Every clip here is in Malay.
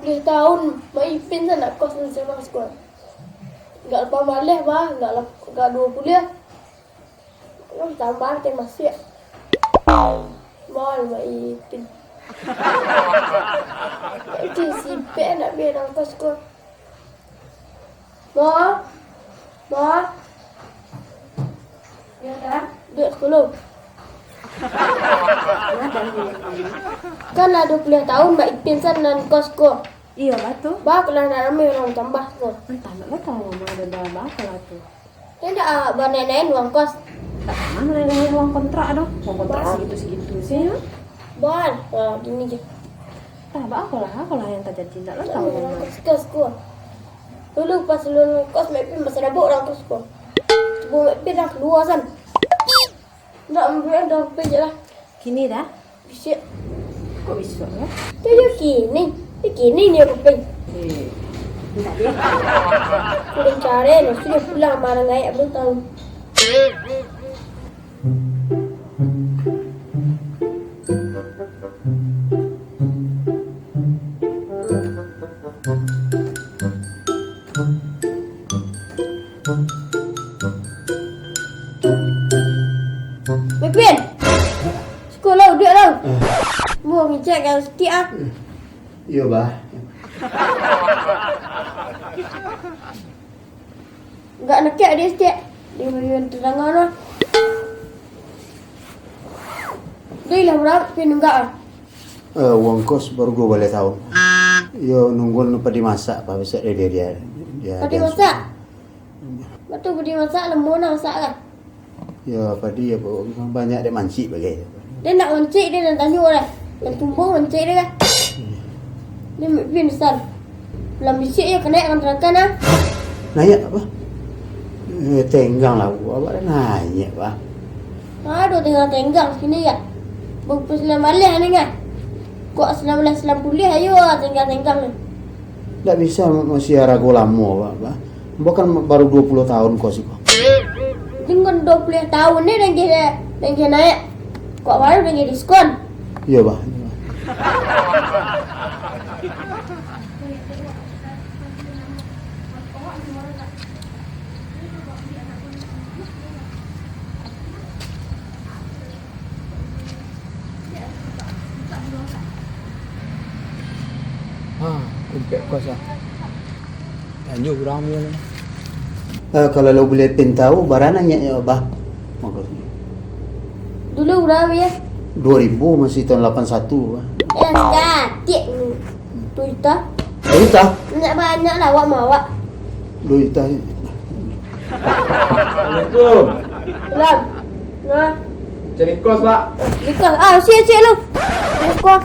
20 tahun Mak Ipin saya nak kos di sekolah sekolah. Enggak lepas balik bah, enggak 2 kuliah. Kalau tambah teh masih. Mal Mak Ipin. Itu si Pe nak biar kos sekolah. Ma. Ya dah. Duduk sekolah. Kan ada 20 tahun Mbak Ipin san nan kos ko. Iya lah tu. Bah kalau nak ramai orang tambah ko. Entah nak tahu mama ada dalam apa lah tu. Tidak banenain uang kos. Tak mana ada uang kontrak dah. Uang kontrak segitu sih ya. Bon, gini je. Tak apa lah yang tak jadi tak lah tahu mama. Kos ko. Dulu pas lulus kos Mbak Ipin masih ada orang kos ko. Mbak Ipin dah keluar san. Nak ambil dah je lah. Kini dah? Bisa. Kok bisa ya? Tu je kini. Kini ni aku pergi. Tak dia. Kuling cari, sudah pulang marah gaya belum tahu. Pipin, sekolah duduk tau. Mau ngecek kan sikit ah. Iya bah. Enggak nekek dia sikit. Dia berikan terangan lah. Dia lah berapa Pin enggak ah. Uang kos baru 2 balik tahun. Yo nunggu lupa dimasak apa besok dia. Padi masak. Betul padi masak lemon nak masak kan. Ya padi ya memang banyak dia mancik bagai. Dia nak mancik dia nak tanya lah. Yang tumbung mancik dia kan. Dia Pin besar. Belum bisik je kena akan terangkan lah. Naik apa? Tenggang lah. Awak dah naik bah. Aduh tenggang sini kan. Bungkus selam balik ni kan. Kok selam pulih ayo tenggang ni. Tak bisa masih ragu lama bah. Bukan baru 20 tahun kos itu. Dengan 20 tahun ni dan dia naik. Kok baru dia diskon. Iya bah. Kumpet kos lah. Lanjut kurang dia lah. Kalau lo boleh pin tahu barang nanya ya bah. Dulu berapa ya? 2000 masih tahun 81 bah. Sedatik ni. 2 juta. 2 juta? Nak banyak lah awak mawak. 2 juta. Assalamualaikum. Salam. Nah. Cari kos pak. Dekat. Siap lu. Let's go.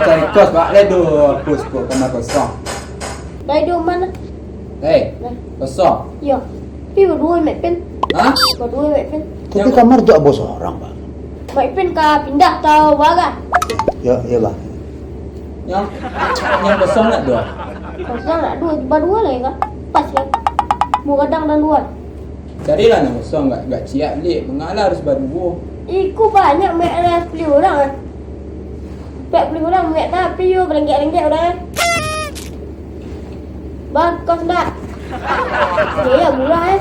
Cari kos pak. Ledo pus kok kamar kosong. Dari dua mana? Kosong. Ya. Pi berdua Mak Ipin. Hah? Berdua Mak Ipin. Tapi kamar tu bos orang bah. Mak Ipin kah pindah tau baga. Ya bah. Yang kosong nak dua. Kosong nak berdua lagi kah? Pas kan? Mau kadang dan luar. Carilah nak kosong enggak siap lek. Mengalah harus berdua. Iku banyak Mak ada 10 orang kan. 40 orang Mak tapi you berenggak-renggak orang kan. Bang, kos tak? Dia murah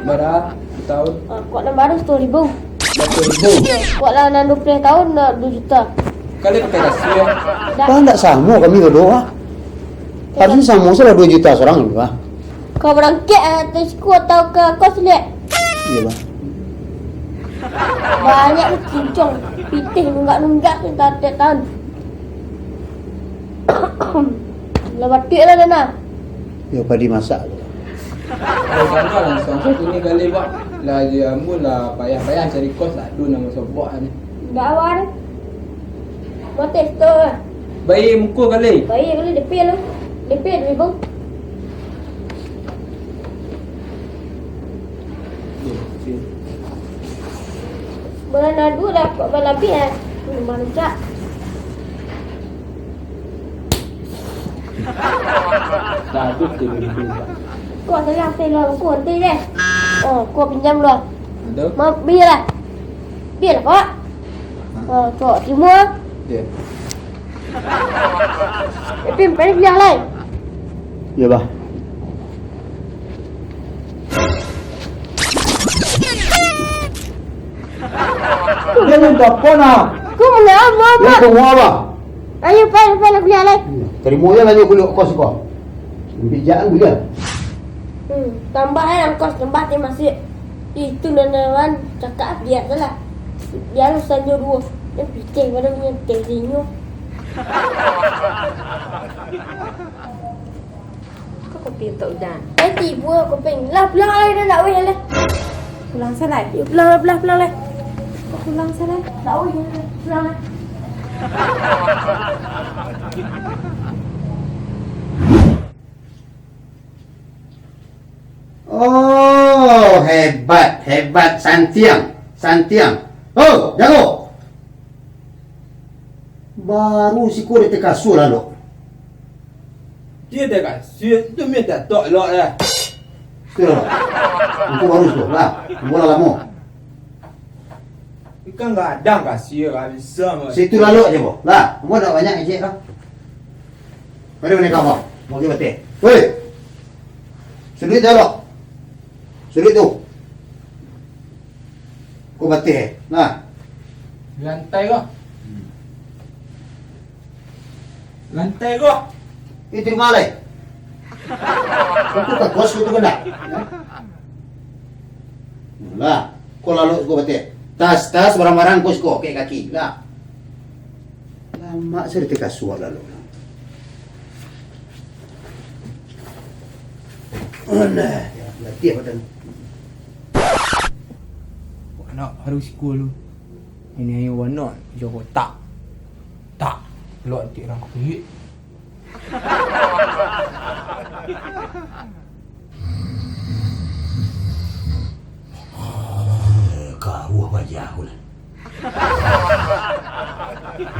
Berapa tahun? Kuat dan baru 10,000. 10,000. Kuat lah 20 tahun 2 juta. Kali pakai rasio. Bah tak sama kami berdua. Harusnya sama salah 2 juta seorang bah. Kau berangkat atas ku atau ke kos lihat? Iya bah. Banyak tu kincong. Pitih nunggak-nunggak tiap tahun. Lepas tu lah Dana. Ya padi masak tu. Kalau sama langsung ini kali buat lagi ambul lah payah cari kos lah tu nama sobok ni. Dah awal. Motor tu lah. Baik muka kali. Baik kali DP lu. DP 2,000. Bulan adu dah bulan lebih eh. Mana cak? Dah tu tu. Kau saya lah aku nanti deh. Kau pinjam dulu. Ada? Mau biar lah. Biar lah Pak. Kau terima. Ya. Ipin pengen biar lain. Ya bah. Dia minta apa nak? Kau mana apa? Ya semua bah. Ayo pengen biar lain. Terima ya lagi kulit kos kau. Bijak dia. Tambah yang kos tambah dia masih itu nanawan cakap biar lah. Biar usahanya dua. Dia fikir pada punya terinya. Kau kopi untuk udan. Tiba aku pengen lah pulang lagi dah nak weh lah. Pulang selai. Yuk pulang lah. Pulang selai. Tak weh pulang lah. Oh, hebat Santiang. Oh, jago. Baru si kau dekat kasur lalu. Dia dah kasih, tu minta tolak lah. Betul. Itu baru tu lah. Bola kamu. Ikan kadang kasih lah, bisa mah. Situ lalu aja boh. Lah, kamu dah banyak ejek lah. Mana kamu? Mau kita betul. Woi. Sulit dah lo. Sulit tu. Kau betul. Nah. Lantai kau. Lantai kau. Itu di mana? Kau tak kos itu kena. Lah, kau lalu kau betul. Tas barang-barang kau kayak kaki. Lah. Lama saya dekat kasur lalu. Alah, latih badan. Anak harus sekolah. Ini yang warna jauh tak. Keluar nanti orang kulit. Kau wajah aku lah.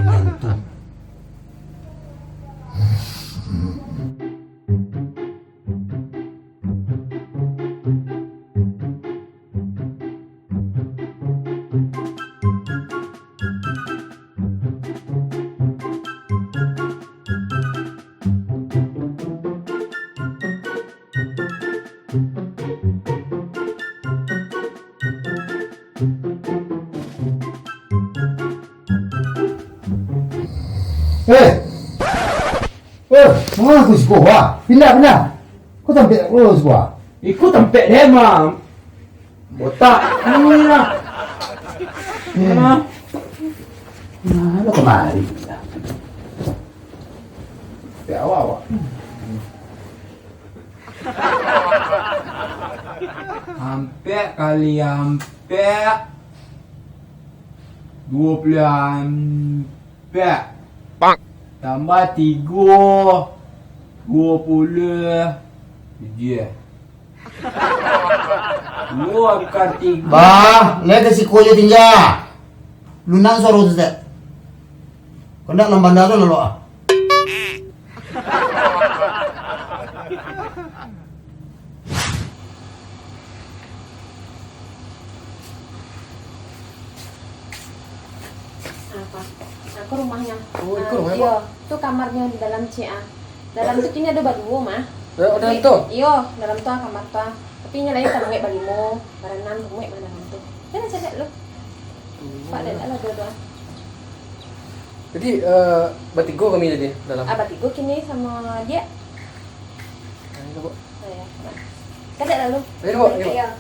Menyentuh. Mana aku sekolah? Pindah. Kau sampai aku sekolah. Ikut tempat dia mam. Botak. Ini lah. Mana kemari? Tempat awak. Hampir kali hampir 20 hampir. Bang. Tambah 3 20 je. Lu akan 3. Bah, lihat si koyo tinggal. Lunang suruh Ustaz. Kau nak lomba bandar lalu ah. Aku rumahnya. Oh, itu rumahnya, Iya, itu kamarnya di dalam CA. Dalam itu kini ada baliho mah. Dalam tu? Iya, dalam tu kamar tu. Tapi nyalain tamuek baliho, barengan tamuek mana tu. Jangan sedek lu. Pak ada lah dua-dua. Jadi batigo kami jadi dalam. Batigo kini sama dia. Ini Bu. Ya. Sedek lah lu. Ini Bu. Iya.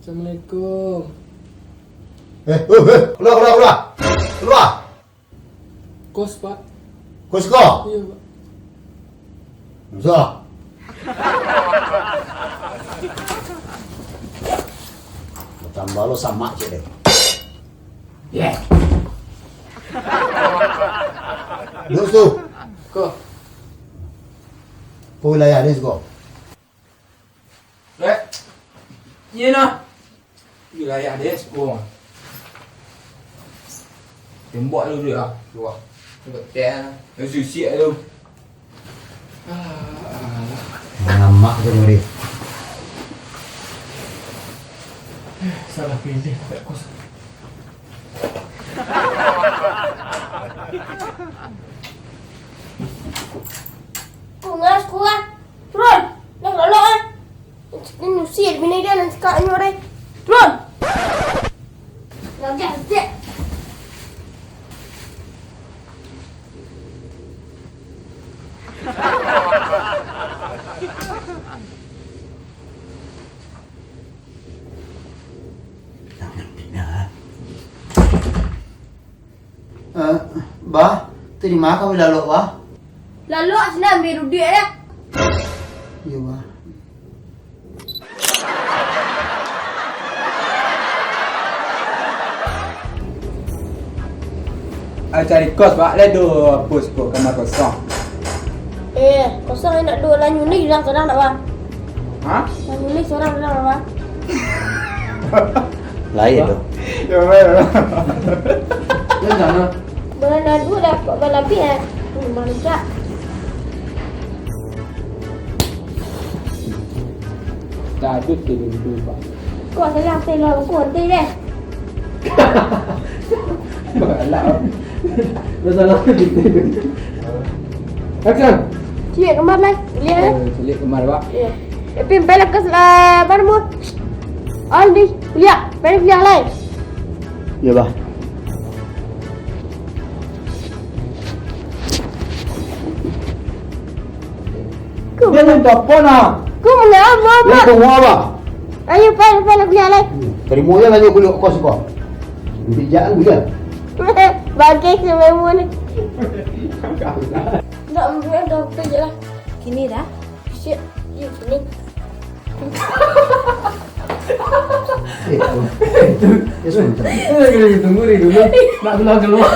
Assalamualaikum. Keluar. Kos Pak. Kos kau. Iya Pak. Zah. Tambah lo sama je deh. Yeah. Duduk tu. Kok. Kau wilayah ni kau. Ye nah. Wilayah dia sekolah. Tembak dulu dia ah. Keluar. Tembak teh. Dia susi tu. Ngamak tu Mari. Salah pilih tak kos. Kau ngas kau lah. Turun. Nak lolok ah. Ini nusil bini dia nanti kak nyore. Turun. Lagi asyik. Bah, terima kami lalu bah. Lalu asli ambil duit dia. Ya bah. Cari kos pak, ada dua pos kok kamar kosong. Kosong nak dua lah nyulik bilang seorang tak bang. Hah? Lah nyulik seorang bilang tak bang. Lain tu. Ya betul. Jangan jangan. Belah dua dah kok berlebih eh. Mana tak? Dah ada dulu pak. Kau sayang saya lawan aku nanti deh. Balak. Dah salah kita. Action. Cik kemar lah. Lihat eh. Selit kemar pak. Ya. Tapi balik ke mana mu? Aldi, lihat. Balik lihat lah. Ya bah. Dia nak apa nak? Kau mana apa? Dia tunggu apa? Ayo balik lihat lah. Terima je lagi kulit kos kau. Bijak dia. Bagi semua ni. Nak ambil dah pergi lah. Kini dah. Siap. Ya sini. Ya sebentar. Tunggu dulu. Nak keluar.